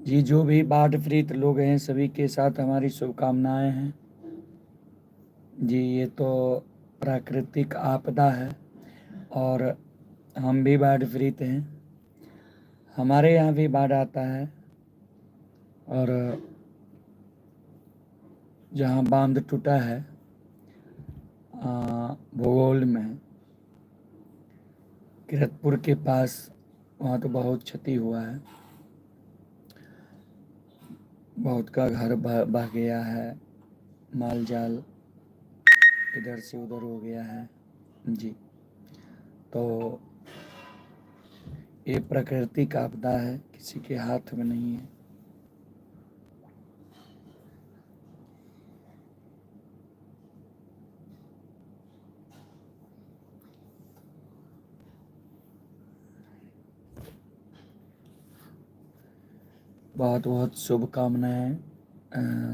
जी, जो भी बाढ़ पीड़ित लोग हैं सभी के साथ हमारी शुभकामनाएं हैं। जी, ये तो प्राकृतिक आपदा है और हम भी बाढ़ पीड़ित हैं। हमारे यहाँ भी बाढ़ आता है और जहाँ बांध टूटा है भूगोल में किरतपुर के पास, वहाँ तो बहुत क्षति हुआ है। बहुत का घर बह गया है, माल जाल इधर से उधर हो गया है। जी, तो ये प्राकृतिक आपदा है, किसी के हाथ में नहीं है। बहुत बहुत शुभकामनाएं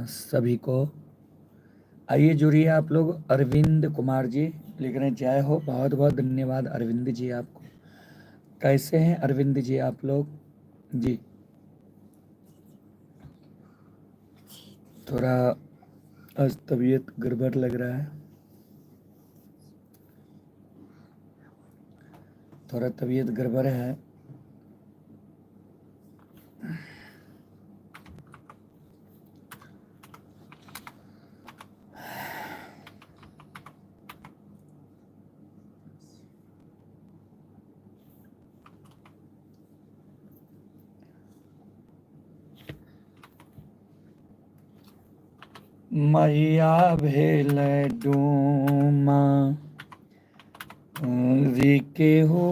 सभी को। आइए जुड़िए आप लोग। अरविंद कुमार जी लिख रहे हैं जय हो। बहुत बहुत धन्यवाद अरविंद जी आपको। कैसे हैं अरविंद जी आप लोग? जी, थोड़ा आज तबीयत गड़बड़ लग रहा है, थोड़ा तबीयत गड़बड़ है। मैया भेल डूमा के हो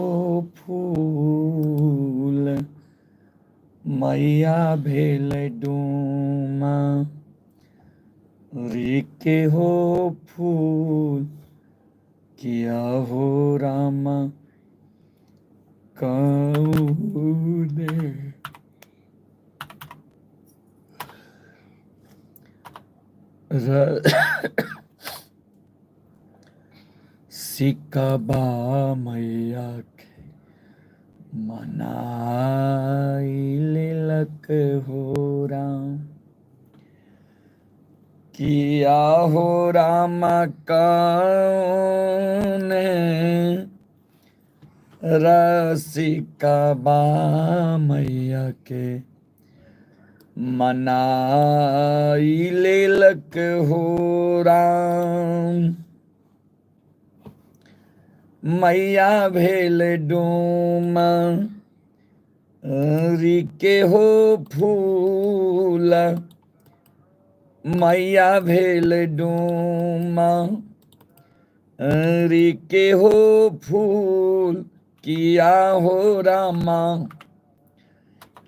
फूल, मैया भेल डूमा के हो फूल, किया हो रामा कौने सिकबा मैया के मनाई लेलक हो राम, किया हो राम कौने रसिकबा मैया के मनाई लेलक हो राम। मैया भेल डूमा के हो फूल, मैया भेल डूमा के हो फूल, किया हो रामा,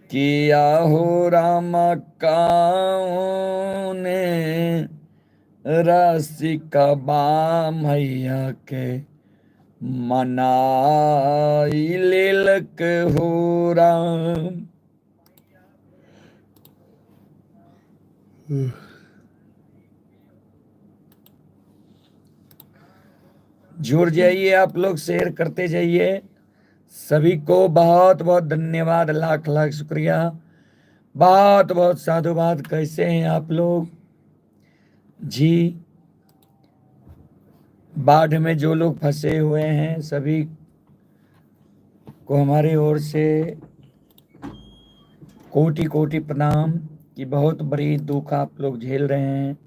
किया हो रामा कौने रसिकबा मैया के मनाई लेलक हो राम। जुड़ जाइए आप लोग, शेयर करते जाइए। सभी को बहुत बहुत धन्यवाद, लाख लाख शुक्रिया, बहुत बहुत साधुवाद। कैसे हैं आप लोग? जी, बाढ़ में जो लोग फंसे हुए हैं सभी को हमारी ओर से कोटि कोटि प्रणाम। कि बहुत बड़ी दुख आप लोग झेल रहे हैं।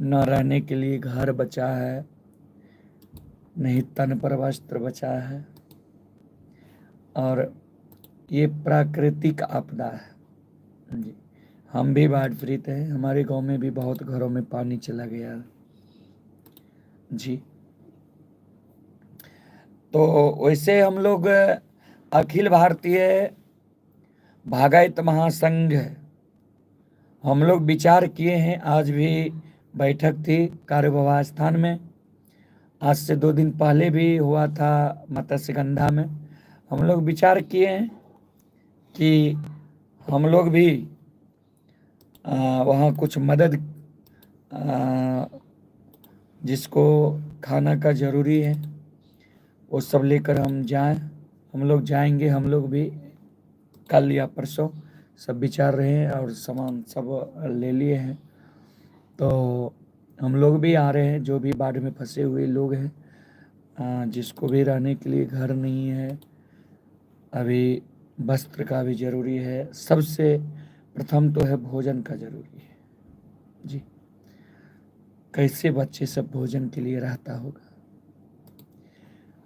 न रहने के लिए घर बचा है, नहीं तन पर वस्त्र बचा है, और ये प्राकृतिक आपदा है। जी, हम भी बाढ़ पीड़ित हैं। हमारे गांव में भी बहुत घरों में पानी चला गया। जी, तो वैसे हम लोग अखिल भारतीय भागायत महासंघ हम लोग विचार किए हैं। आज भी बैठक थी कार्यव्यवस्थान में। आज से 2 दिन पहले भी हुआ था मत्स्यगंधा में। हम लोग विचार किए हैं कि हम लोग भी वहाँ कुछ मदद, जिसको खाना का ज़रूरी है वो सब लेकर हम जाएं। हम लोग जाएंगे, हम लोग भी कल या परसों सब विचार रहे हैं और सामान सब ले लिए हैं। तो हम लोग भी आ रहे हैं, जो भी बाढ़ में फंसे हुए लोग हैं, जिसको भी रहने के लिए घर नहीं है, अभी वस्त्र का भी ज़रूरी है, सबसे प्रथम तो है भोजन का ज़रूरी है जी। कैसे बच्चे सब भोजन के लिए रहता होगा।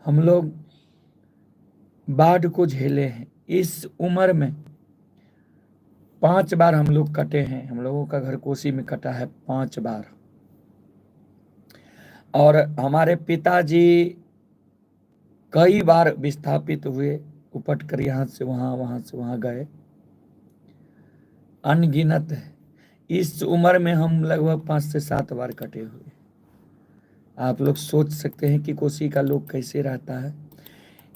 हम लोग बाढ़ को झेले हैं, इस उम्र में 5 बार हम लोग कटे हैं। हम लोगों का घर कोसी में कटा है 5 बार। और हमारे पिताजी कई बार विस्थापित हुए, उपट कर यहाँ से वहाँ, वहाँ से वहाँ गए, अनगिनत है। इस उम्र में हम लगभग 5 से 7 बार कटे हुए। आप लोग सोच सकते हैं कि कोसी का लोग कैसे रहता है।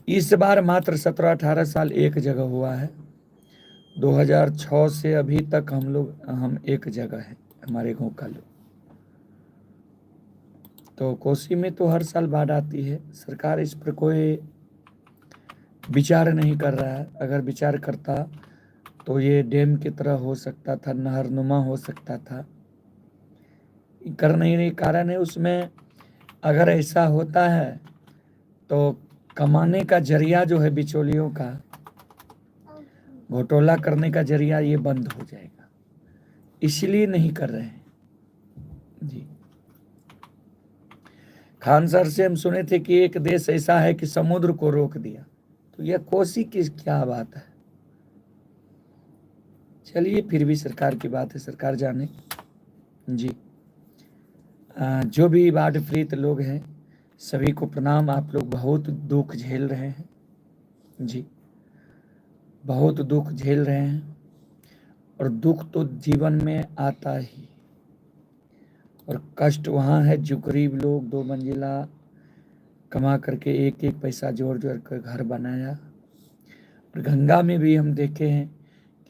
इस बार मात्र 17-18 साल एक जगह हुआ है। 2006 से अभी तक हम एक जगह है, हमारे गांव का लोग। तो कोसी में तो हर साल बाढ़ आती है। सरकार इस पर कोई विचार नहीं कर रहा है। अगर विचार करता तो ये डैम की तरह हो सकता था, नहरनुमा हो सकता था। कर नहीं रही, कारण है उसमें अगर ऐसा होता है तो कमाने का जरिया जो है बिचौलियों का, घोटाला करने का जरिया, ये बंद हो जाएगा। इसलिए नहीं कर रहे हैं जी। खान सर से हम सुने थे कि एक देश ऐसा है कि समुद्र को रोक दिया, तो यह कोसी की क्या बात है। चलिए, फिर भी सरकार की बात है, सरकार जाने जी। जो भी बाढ़ पीड़ित लोग हैं सभी को प्रणाम। आप लोग बहुत दुख झेल रहे हैं जी, बहुत दुख झेल रहे हैं। और दुख तो जीवन में आता ही, और कष्ट वहाँ है जो गरीब लोग 2 मंजिला कमा करके एक एक पैसा जोड़ जोड़ कर घर बनाया। और गंगा में भी हम देखे हैं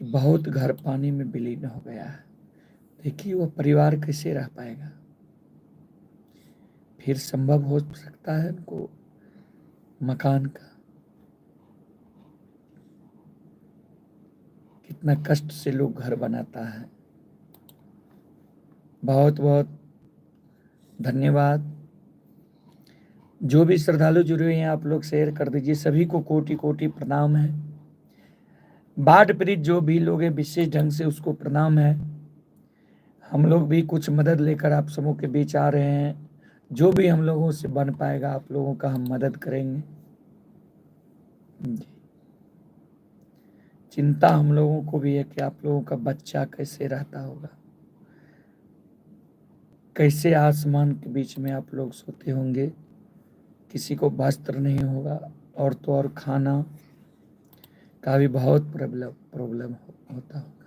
कि बहुत घर पानी में विलीन हो गया है। देखिए वो परिवार कैसे रह पाएगा। फिर संभव हो सकता है उनको मकान का। कितना कष्ट से लोग घर बनाता है। बहुत बहुत धन्यवाद। जो भी श्रद्धालु जुड़े हुए हैं आप लोग शेयर कर दीजिए। सभी को कोटि कोटि प्रणाम है। बाढ़ पीड़ित जो भी लोग हैं विशेष ढंग से उसको प्रणाम है। हम लोग भी कुछ मदद लेकर आप सबों के बीच आ रहे हैं। जो भी हम लोगों से बन पाएगा आप लोगों का हम मदद करेंगे जी। चिंता हम लोगों को भी है कि आप लोगों का बच्चा कैसे रहता होगा, कैसे आसमान के बीच में आप लोग सोते होंगे। किसी को वस्त्र नहीं होगा, और तो और खाना का भी बहुत प्रॉब्लम होता होगा।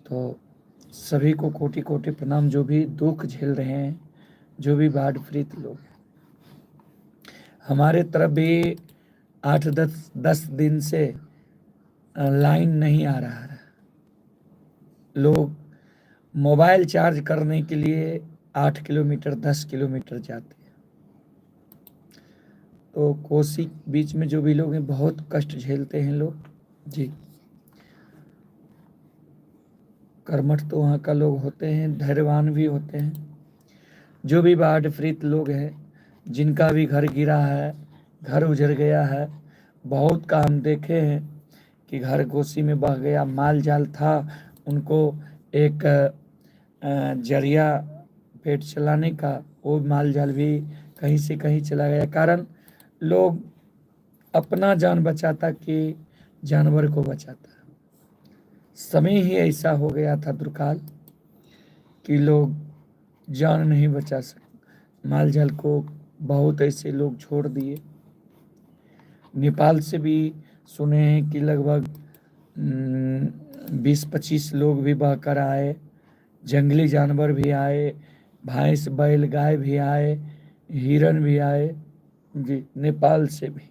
तो सभी को कोटि कोटि प्रणाम। जो भी दुख झेल रहे हैं, जो भी बाढ़ पीड़ित लोग हैं, हमारे तरफ भी 8-10 दिन से लाइन नहीं आ रहा है। लोग मोबाइल चार्ज करने के लिए 8 किलोमीटर 10 किलोमीटर जाते हैं। तो कोसी बीच में जो भी लोग हैं बहुत कष्ट झेलते हैं लोग जी। कर्मठ तो वहाँ का लोग होते हैं, धैर्यवान भी होते हैं। जो भी बाढ़ पीड़ित लोग हैं, जिनका भी घर गिरा है, घर उजड़ गया है, बहुत का हम देखे हैं कि घर कोसी में बह गया। माल जाल था, उनको एक जरिया पेट चलाने का, वो माल जाल भी कहीं से कहीं चला गया। कारण लोग अपना जान बचाता कि जानवर को बचाता। समय ही ऐसा हो गया था दुर्काल कि लोग जान नहीं बचा सकते, माल जाल को बहुत ऐसे लोग छोड़ दिए। नेपाल से भी सुने हैं कि लगभग 20-25 लोग भी बहकर आए। जंगली जानवर भी आए, भैंस बैल गाय भी आए, हिरन भी आए जी, नेपाल से भी।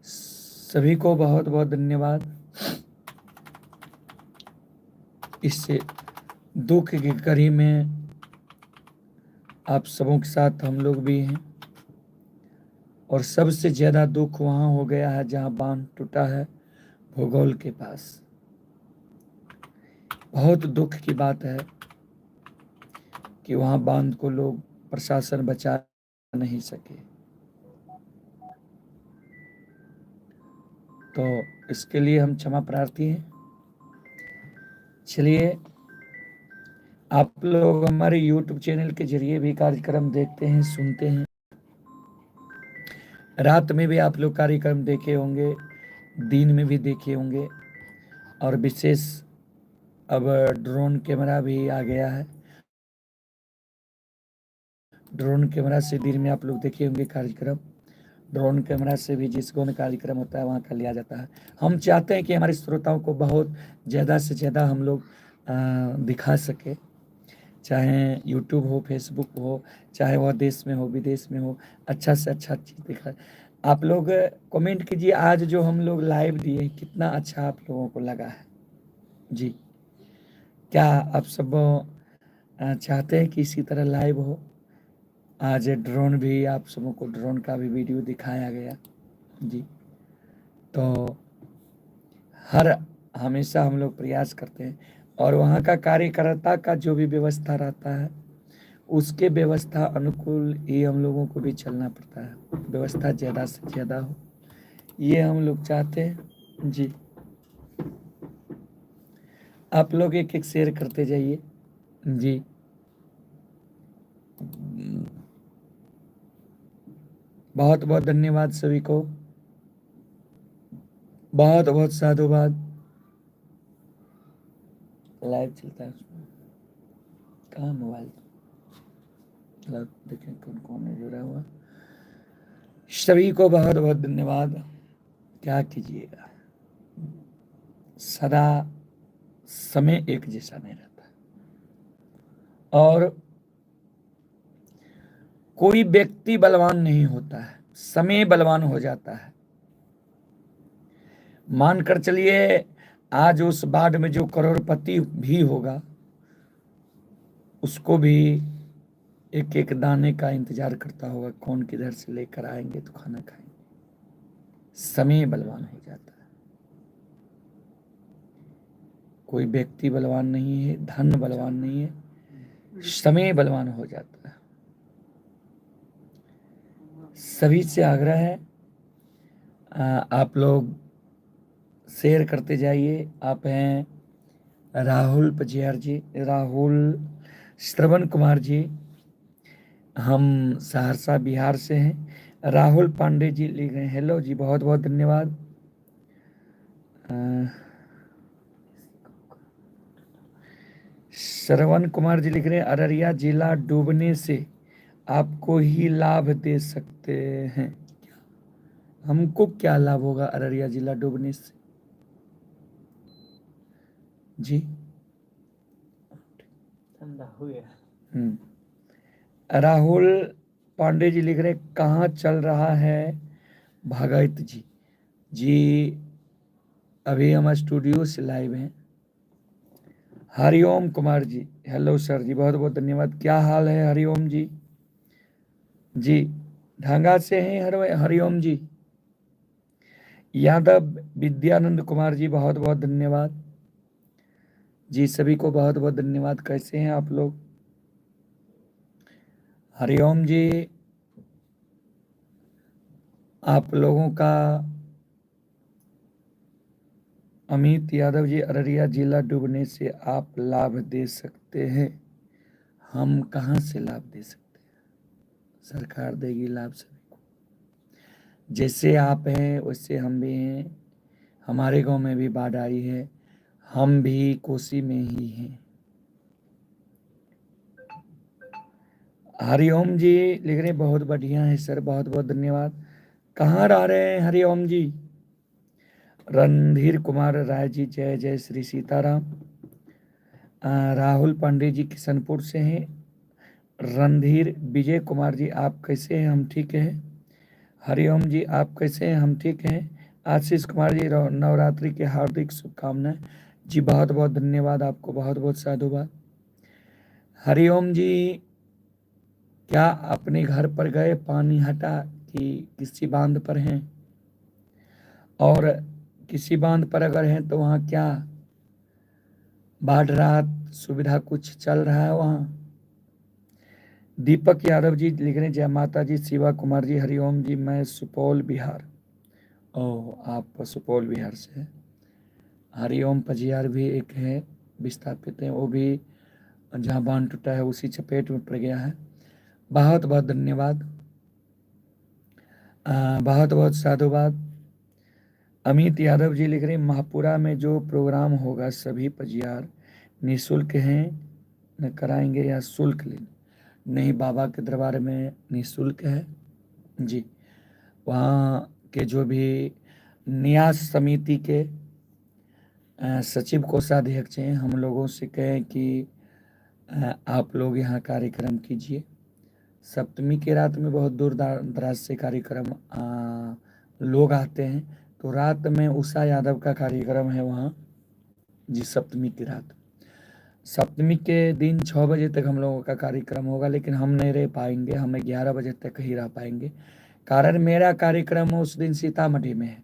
सभी को बहुत बहुत धन्यवाद। इससे दुख की कड़ी में आप सबों के साथ हम लोग भी हैं। और सबसे ज्यादा दुख वहां हो गया है जहां बांध टूटा है, भूगोल के पास। बहुत दुख की बात है कि वहां बांध को लोग प्रशासन बचा नहीं सके। तो इसके लिए हम क्षमा प्रार्थी हैं। चलिए, आप लोग हमारे YouTube चैनल के जरिए भी कार्यक्रम देखते हैं, सुनते हैं। रात में भी आप लोग कार्यक्रम देखे होंगे, दिन में भी देखे होंगे। और विशेष अब ड्रोन कैमरा भी आ गया है। ड्रोन कैमरा से दिन में आप लोग देखे होंगे कार्यक्रम। ड्रोन कैमरा से भी जिस गाँव में कार्यक्रम होता है वहाँ का लिया जाता है। हम चाहते हैं कि हमारे श्रोताओं को बहुत ज़्यादा से ज़्यादा हम लोग दिखा सके, चाहे YouTube हो, Facebook हो, चाहे वह देश में हो, विदेश में हो, अच्छा से अच्छा चीज़ दिखा। आप लोग कमेंट कीजिए, आज जो हम लोग लाइव दिए कितना अच्छा आप लोगों को लगा है जी। क्या आप सब चाहते हैं कि इसी तरह लाइव हो? आज ड्रोन भी, आप सबों को ड्रोन का भी वीडियो दिखाया गया जी। तो हमेशा हम लोग प्रयास करते हैं, और वहाँ का कार्यकर्ता का जो भी व्यवस्था रहता है उसके व्यवस्था अनुकूल ही हम लोगों को भी चलना पड़ता है। व्यवस्था ज़्यादा से ज़्यादा हो, ये हम लोग चाहते हैं जी। आप लोग एक एक शेयर करते जाइए जी। बहुत बहुत धन्यवाद सभी को, बहुत बहुत साधुवाद। लाइव चलता है उसमें, कहाँ मोबाइल? देखें कौन कौन है जुड़ा हुआ। सभी को बहुत बहुत धन्यवाद। क्या कीजिएगा, सदा समय एक जैसा नहीं रहता, और कोई व्यक्ति बलवान नहीं होता है, समय बलवान हो जाता है। मानकर चलिए, आज उस बाढ़ में जो करोड़पति भी होगा उसको भी एक एक दाने का इंतजार करता होगा, कौन किधर से लेकर आएंगे तो खाना खाएंगे। समय बलवान हो जाता है, कोई व्यक्ति बलवान नहीं है, धन बलवान नहीं है, समय बलवान हो जाता है। सभी से आग्रह है, आप लोग शेयर करते जाइए। आप हैं राहुल पजियार जी, राहुल श्रवण कुमार जी, हम सहरसा बिहार से हैं। राहुल पांडे जी लिख रहे हैं हेलो जी, बहुत बहुत धन्यवाद। श्रवण कुमार जी लिख रहे हैं अररिया जिला डूबने से आपको ही लाभ दे सकते हैं। हमको क्या लाभ होगा अररिया जिला डूबने से जी? ठंडा हो गया। राहुल पांडे जी लिख रहे कहाँ चल रहा है भगत जी? जी अभी हम स्टूडियो से लाइव हैं। हरिओम कुमार जी हेलो सर जी, बहुत बहुत धन्यवाद। क्या हाल है हरिओम जी? जी ढांगा से हैं हरिओम जी। यादव विद्यानंद कुमार जी बहुत बहुत धन्यवाद जी, सभी को बहुत बहुत धन्यवाद। कैसे हैं आप लोग? हरिओम जी, आप लोगों का। अमित यादव जी अररिया जिला डूबने से आप लाभ दे सकते हैं। हम कहाँ से लाभ दे सकते हैं? सरकार देगी लाभ सभी को। जैसे आप हैं वैसे हम भी हैं, हमारे गांव में भी बाढ़ आई है, हम भी कोसी में ही हैं। हरिओम जी लिख रहे बहुत बढ़िया है सर, बहुत बहुत धन्यवाद। कहाँ रह रहे हैं हरिओम जी? रणधीर कुमार राय जी जय जय श्री सीताराम। राहुल पांडे जी किशनपुर से हैं। रणधीर विजय कुमार जी आप कैसे हैं? हम ठीक हैं। हरिओम जी आप कैसे हैं? हम ठीक हैं। आशीष कुमार जी नवरात्रि के हार्दिक शुभकामनाएं जी, बहुत बहुत धन्यवाद आपको, बहुत बहुत साधुवाद। हरिओम जी क्या अपने घर पर गए, पानी हटा कि किसी बांध पर हैं, और किसी बांध पर अगर हैं तो वहाँ क्या बाढ़ राहत सुविधा कुछ चल रहा है वहाँ? दीपक यादव जी लिख रहे हैं, जय माता जी। शिवा कुमार जी, हरिओम जी, मैं सुपौल बिहार। ओह, आप सुपौल बिहार से हैं। हरिओम पजियार भी एक है, विस्थापित है, वो भी जहाँ बांध टूटा है उसी चपेट में पड़ गया है। बहुत बहुत धन्यवाद, बहुत बहुत साधुवाद। अमित यादव जी लिख रहे हैं, महापुरा में जो प्रोग्राम होगा सभी पजियार निःशुल्क हैं न कराएंगे या शुल्क लेंगे? नहीं, बाबा के दरबार में निःशुल्क है जी। वहाँ के जो भी न्यास समिति के सचिव कोषाध्यक्ष हैं, हम लोगों से कहें कि आप लोग यहाँ कार्यक्रम कीजिए। सप्तमी की रात में बहुत दूर दराज से कार्यक्रम लोग आते हैं, तो रात में उषा यादव का कार्यक्रम है वहाँ जी, सप्तमी की रात। सप्तमी के दिन 6 बजे तक हम लोगों का कार्यक्रम होगा, लेकिन हम नहीं रह पाएंगे, हमें 11 बजे तक ही रह पाएंगे। कारण मेरा कार्यक्रम उस दिन सीतामढ़ी में है,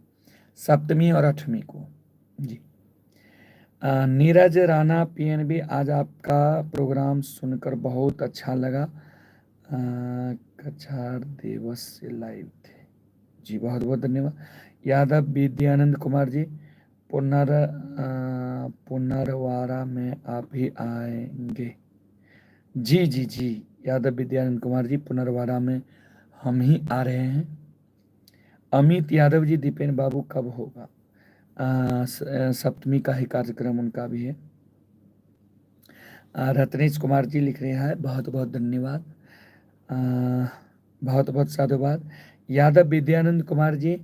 सप्तमी और 8वीं को जी। नीरज राणा पीएनबी, आज आपका प्रोग्राम सुनकर बहुत अच्छा लगा। कछार दिवस से लाइव थे जी, बहुत बहुत धन्यवाद। यादव विद्यानंद कुमार जी, पुनर्वारा में आप ही आएंगे? जी जी जी, यादव विद्यानंद कुमार जी, पुनर्वारा में हम ही आ रहे हैं। अमित यादव जी, दीपेन बाबू कब होगा? सप्तमी का ही कार्यक्रम उनका भी है। रत्नेश कुमार जी लिख रहे हैं, बहुत बहुत धन्यवाद, बहुत बहुत साधुवाद। यादव विद्यानंद कुमार जी,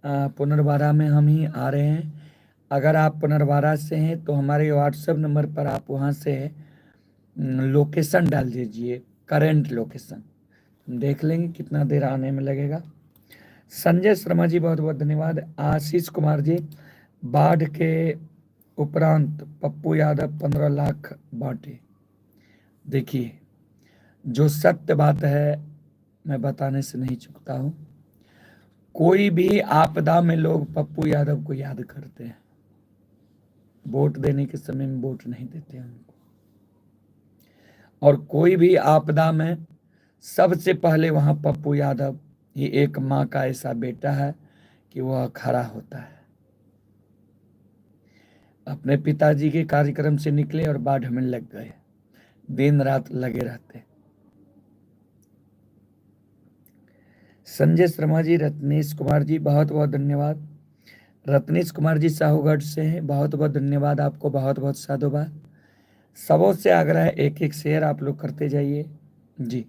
पुनर्वारा में हम ही आ रहे हैं। अगर आप पुनर्वारा से हैं तो हमारे व्हाट्सएप नंबर पर आप वहाँ से लोकेशन डाल दीजिए, करेंट लोकेशन, हम देख लेंगे कितना देर आने में लगेगा। संजय शर्मा जी, बहुत बहुत धन्यवाद। आशीष कुमार जी, बाढ़ के उपरांत पप्पू यादव 15 लाख बांटे। देखिए, जो सत्य बात है मैं बताने से नहीं चूकता हूँ। कोई भी आपदा में लोग पप्पू यादव को याद करते हैं, वोट देने के समय में वोट नहीं देते हैं उनको। और कोई भी आपदा में सबसे पहले वहां पप्पू यादव ही, एक माँ का ऐसा बेटा है कि वह खड़ा होता है। अपने पिताजी के कार्यक्रम से निकले और बाढ़ में लग गए, दिन रात लगे रहते। संजय शर्मा जी, रत्नेश कुमार जी, बहुत बहुत धन्यवाद। रत्नेश कुमार जी साहूगढ़ से हैं, बहुत बहुत धन्यवाद आपको, बहुत बहुत साधुवाद। सबों से आग्रह है, एक एक शेयर आप लोग करते जाइए जी।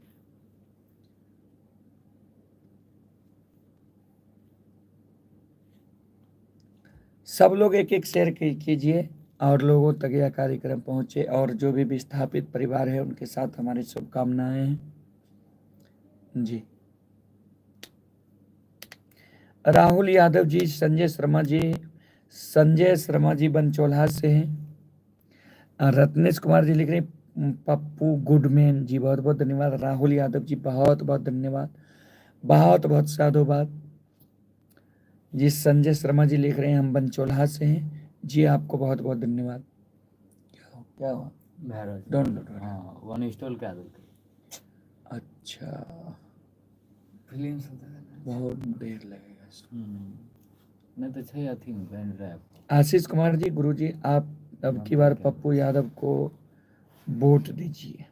सब लोग एक एक शेयर कीजिए और लोगों तक यह कार्यक्रम पहुंचे, और जो भी विस्थापित परिवार है उनके साथ हमारी शुभकामनाएं हैं जी। राहुल यादव जी, संजय शर्मा जी बनचोल्हा से हैं। रत्नेश कुमार जी लिख रहे हैं, पप्पू गुडमैन जी, बहुत बहुत धन्यवाद। राहुल यादव जी, बहुत बहुत धन्यवाद, बहुत बहुत साधुवाद जी। संजय शर्मा जी लिख रहे हैं, हम बनचोल्हा से हैं जी, आपको बहुत बहुत धन्यवाद। क्या हुआ? डाउनलोड, हाँ, वन इंस्टॉल कर दो। अच्छा, फिल्म बहुत देर लगेगा। नहीं तो छः अथी में पेन ड्राइव। आशीष कुमार जी, गुरु जी, आप अब की बार पप्पू यादव को वोट दीजिए।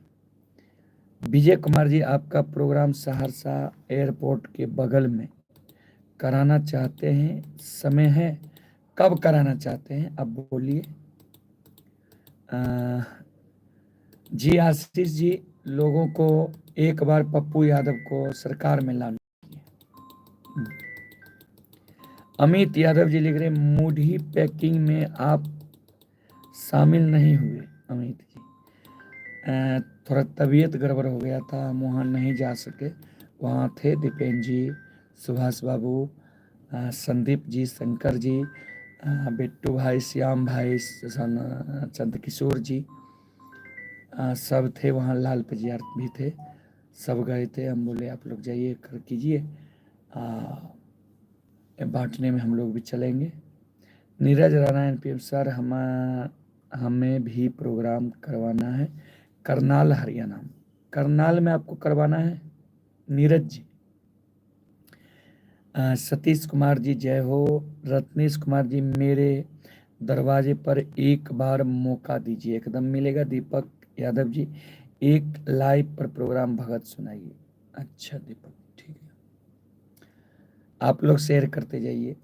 विजय कुमार जी, आपका प्रोग्राम सहरसा एयरपोर्ट के बगल में कराना चाहते हैं, समय है? कब कराना चाहते हैं अब बोलिए। जी आशीष जी, लोगों को एक बार पप्पू यादव को सरकार में लाना चाहिए। अमित यादव जी लिख रहे, मूडी पैकिंग में आप शामिल नहीं हुए। अमित जी, थोड़ा तबीयत गड़बड़ हो गया था, हम वहाँ नहीं जा सके। वहाँ थे दीपेन जी, सुभाष बाबू, संदीप जी, शंकर जी, बिट्टू भाई, श्याम भाई, चंद्रकिशोर जी, सब थे वहाँ। लाल पजियार भी थे, सब गए थे। हम बोले आप लोग जाइए कर कीजिए, बांटने में हम लोग भी चलेंगे। नीरज राणा एनपीएम सर, हमें भी प्रोग्राम करवाना है करनाल हरियाणा। करनाल में आपको करवाना है नीरज जी। सतीश कुमार जी जय हो। रत्नेश कुमार जी, मेरे दरवाजे पर एक बार मौका दीजिए, एकदम मिलेगा। दीपक यादव जी, एक लाइव पर प्रोग्राम भगत सुनाइए। अच्छा दीपक, ठीक है, आप लोग शेयर करते जाइए।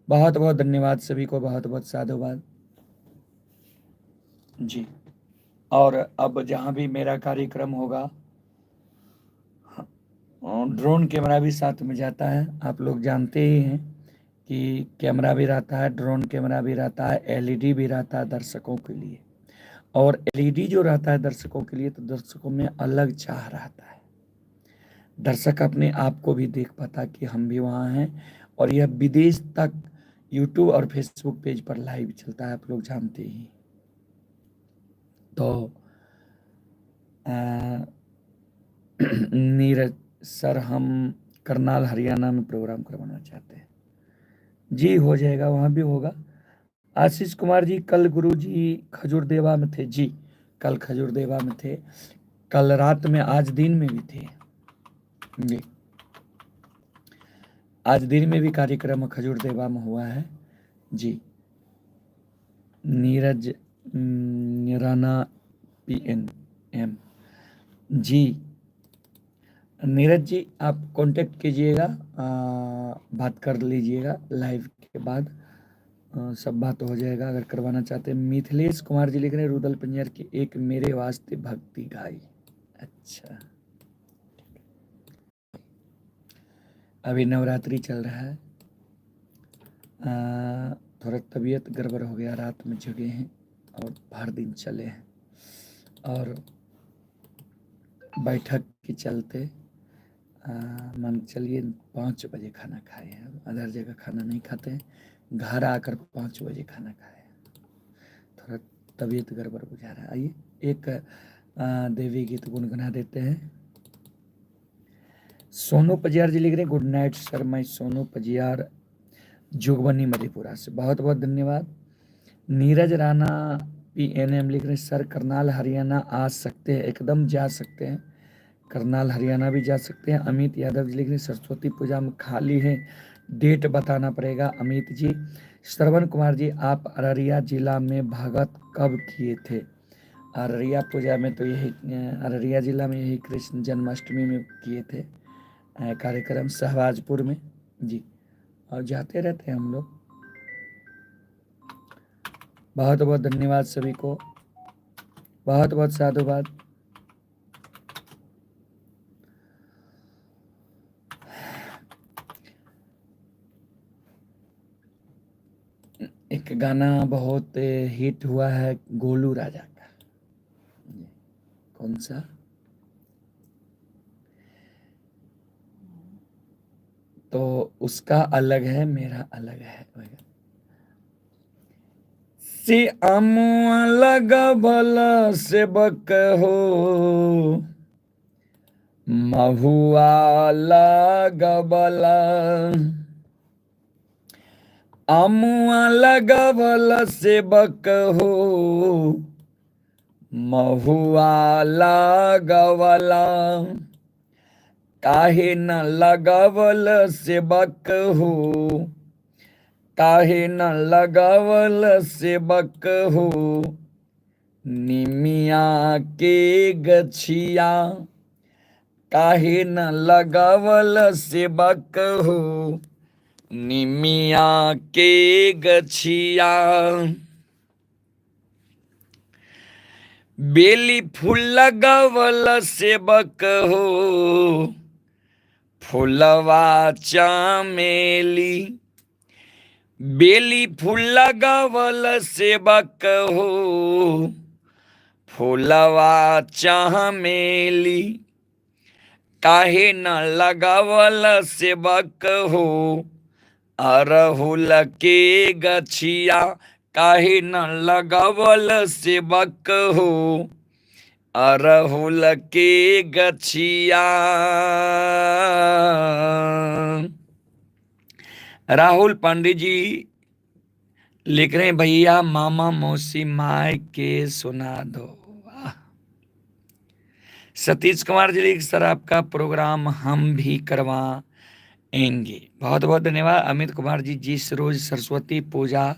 बहुत बहुत धन्यवाद सभी को, बहुत बहुत साधुवाद जी। और अब जहाँ भी मेरा कार्यक्रम होगा, ड्रोन कैमरा भी साथ में जाता है। आप लोग जानते ही हैं कि कैमरा भी रहता है, ड्रोन कैमरा भी रहता है, एलईडी भी रहता है दर्शकों के लिए। और एलईडी जो रहता है दर्शकों के लिए, तो दर्शकों में अलग चाह रहता है। दर्शक अपने आप को भी देख पाता कि हम भी वहाँ हैं। और यह विदेश तक यूट्यूब और फेसबुक पेज पर लाइव चलता है, आप लोग जानते ही। तो नीरज सर, हम करनाल हरियाणा में प्रोग्राम करवाना चाहते हैं। जी हो जाएगा, वहाँ भी होगा। आशीष कुमार जी, कल गुरु जी खजूरदेवा में थे जी, कल खजूरदेवा में थे, कल रात में, आज दिन में भी थे जी। आज दिन में भी कार्यक्रम खजूरदेवा में हुआ है जी। नीरज राणा PNM जी। नीरज जी, आप कांटेक्ट कीजिएगा, बात कर लीजिएगा लाइव के बाद, सब बात हो जाएगा अगर करवाना चाहते हैं। मिथिलेश कुमार जी लिख रहे हैं, रुदल पंजर की एक मेरे वास्ते भक्ति गाई। अच्छा, अभी नवरात्रि चल रहा है, थोड़ा तबीयत गड़बड़ हो गया, रात में जगे हैं और भर दिन चले हैं, और बैठक के चलते मान चलिए 5 बजे खाना खाए हैं। अदर जगह खाना नहीं खाते हैं, घर आकर 5 बजे खाना खाए। थोड़ा तबीयत गड़बड़ बुझा रहा है। आइए एक देवी गीत गुनगुना देते हैं। सोनू पजियार जी लिख रहे हैं, गुड नाइट सर, मैं सोनू पजियार जोगबनी मधेपुरा से, बहुत बहुत धन्यवाद। नीरज राणा PNM लिख रहे हैं, सर करनाल हरियाणा आ सकते हैं? एकदम जा सकते हैं, करनाल हरियाणा भी जा सकते हैं। अमित यादव जी लिख रहे हैं, सरस्वती पूजा में खाली है, डेट बताना पड़ेगा। अमित जी। श्रवण कुमार जी, आप अररिया जिला में भगत कब किए थे? अररिया पूजा में तो यही, अररिया जिला में यही कृष्ण जन्माष्टमी में किए थे कार्यक्रम, शहबाजपुर में जी, और जाते रहते हैं हम लोग। बहुत बहुत धन्यवाद सभी को, बहुत बहुत साधुवाद। एक गाना बहुत हिट हुआ है गोलू राजा का, कौन सा? तो उसका अलग है, मेरा अलग है। से अमुआ लगा भला से बक हो, महुआ लगा भला, अमुआ लगा भला से बक हो, महुआ लगावला, काहे न लगावल से बक हो, काहे न लगावल से बक हो, निमिया के गछिया, काहे न लगावल से बक हो, निमिया के गछिया। बेली फूल लगावल से बक हो, फूलवा चमेली, बेली फूल लगावल से बक हो, फूलवा चमेली, काहे न लगावल से बक हो, अरहुल के गछिया, काहे न लगावल से बक हो, अरहुल की गछिया। राहुल पांडे जी लिख रहे हैं, भैया मामा मौसी माय के सुना दो। वाह। सतीश कुमार जी लिख, सर आपका प्रोग्राम हम भी करवाएंगे। बहुत बहुत धन्यवाद। अमित कुमार जी, जिस रोज सरस्वती पूजा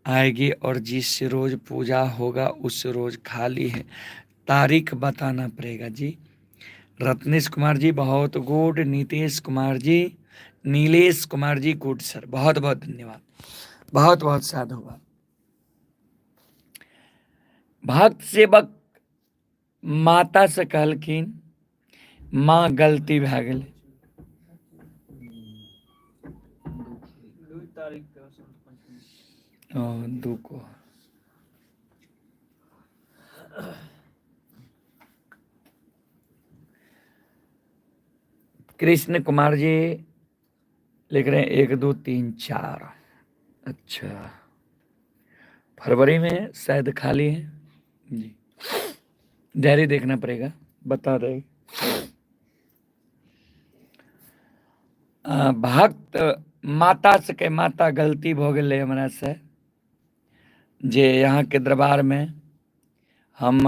आएगी और जिस रोज पूजा होगा उस रोज खाली है, तारीख बताना पड़ेगा जी। रत्नेश कुमार जी बहुत good. Nitish Kumar ji, Nilesh Kumar ji good sir, बहुत बहुत धन्यवाद, बहुत बहुत साधुवाद। भक्त सेवक माता से कहलखिन, माँ गलती भए गेलै। 2 तारीख के वसंत पंचमी। दू को कृष्ण कुमार जी लिख रहे हैं 1 2 3 4। अच्छा, फरवरी में शायद खाली है जी, डायरी देखना पड़ेगा, बता रहे। भक्त माता से के, माता गलती भ गेलै हमरा से, जे यहाँ के दरबार में हम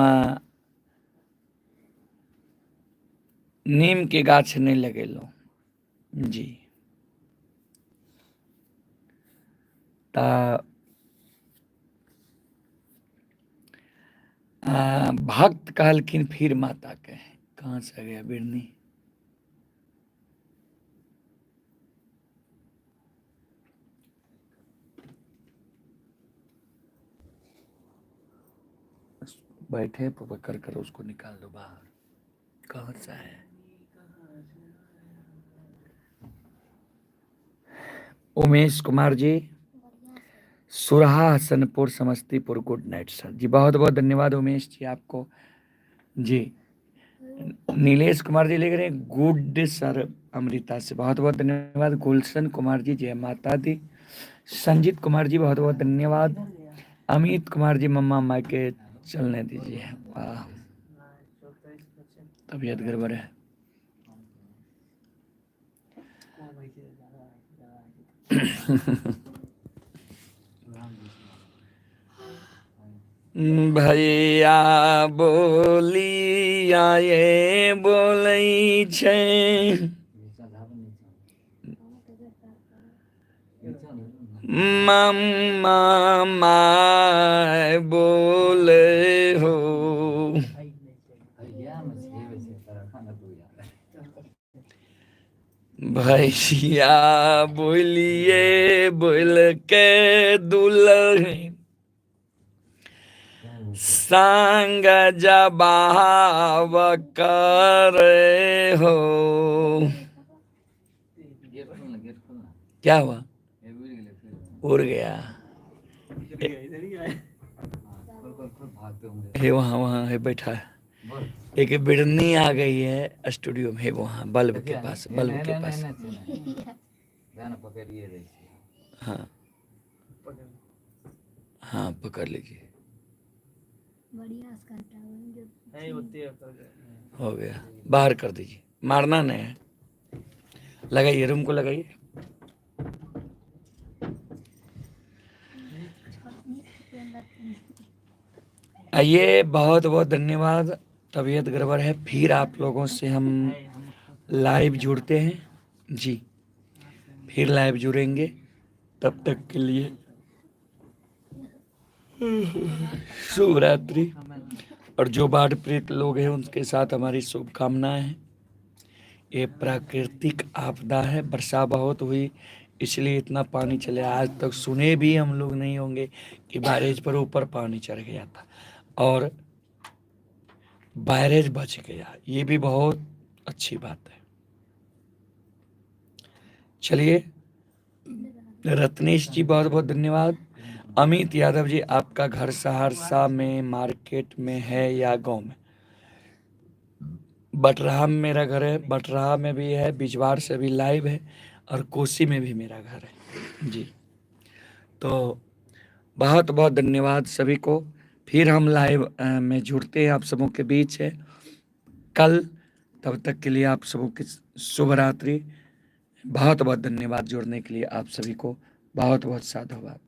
नीम के गाछ नहीं लगेलहुँ जी। ता भक्त कहलखिन फिर माता के, कहाँ से आ गया बिरनी, बैठे पकड़ कर उसको निकाल दो बाहर, कहाँ से है। Umesh Kumar ji, Surha Hasanpur Samastipur, good night sir ji, बहुत बहुत धन्यवाद उमेश जी आपको जी। नीलेश कुमार जी लिख रहे हैं गुड सर अमृता से, बहुत बहुत धन्यवाद। गुलशन कुमार जी, जय माता दी। संजीत कुमार जी बहुत बहुत धन्यवाद। अमित कुमार जी, मम्मा माँ के चलने दीजिए। वाह, तबीयत गड़बड़ है। भैया बोलिया ये बोलै छै, मम्मा माय बोले हो। भैया बोलिए बोल के दुल्हन संग जबाव करे हो। क्या हुआ, उड़ गया है, वहाँ वहाँ है बैठा है। एक बिड़नी आ गई है स्टूडियो में, है वहाँ बल्ब के पास, बल्ब के पास। हाँ हाँ, पकड़ लीजिए, हो गया, बाहर कर दीजिए, मारना नहीं है। लगाइए, रूम को लगाइए। आइए, बहुत बहुत धन्यवाद। तबीयत गड़बड़ है, फिर आप लोगों से हम लाइव जुड़ते हैं जी, फिर लाइव जुड़ेंगे। तब तक के लिए शुभ रात्रि। और जो बाढ़ पीड़ित लोग हैं उनके साथ हमारी शुभकामनाएं हैं। ये प्राकृतिक आपदा है, वर्षा बहुत हुई इसलिए इतना पानी चले। आज तक सुने भी हम लोग नहीं होंगे कि बैरेज पर ऊपर पानी चढ़ गया था और बैरेज बच गया, ये भी बहुत अच्छी बात है। चलिए, रत्नेश जी बहुत बहुत धन्यवाद। अमित यादव जी, आपका घर सहरसा में मार्केट में है या गांव में? बटरहा में मेरा घर है, बटरहा में भी है, बिजवार से भी लाइव है और कोसी में भी मेरा घर है जी। तो बहुत बहुत धन्यवाद सभी को। फिर हम लाइव में जुड़ते हैं आप सबों के बीच है कल। तब तक के लिए आप सबों की शुभ रात्रि। बहुत बहुत धन्यवाद जुड़ने के लिए आप सभी को। बहुत बहुत साधुवाद।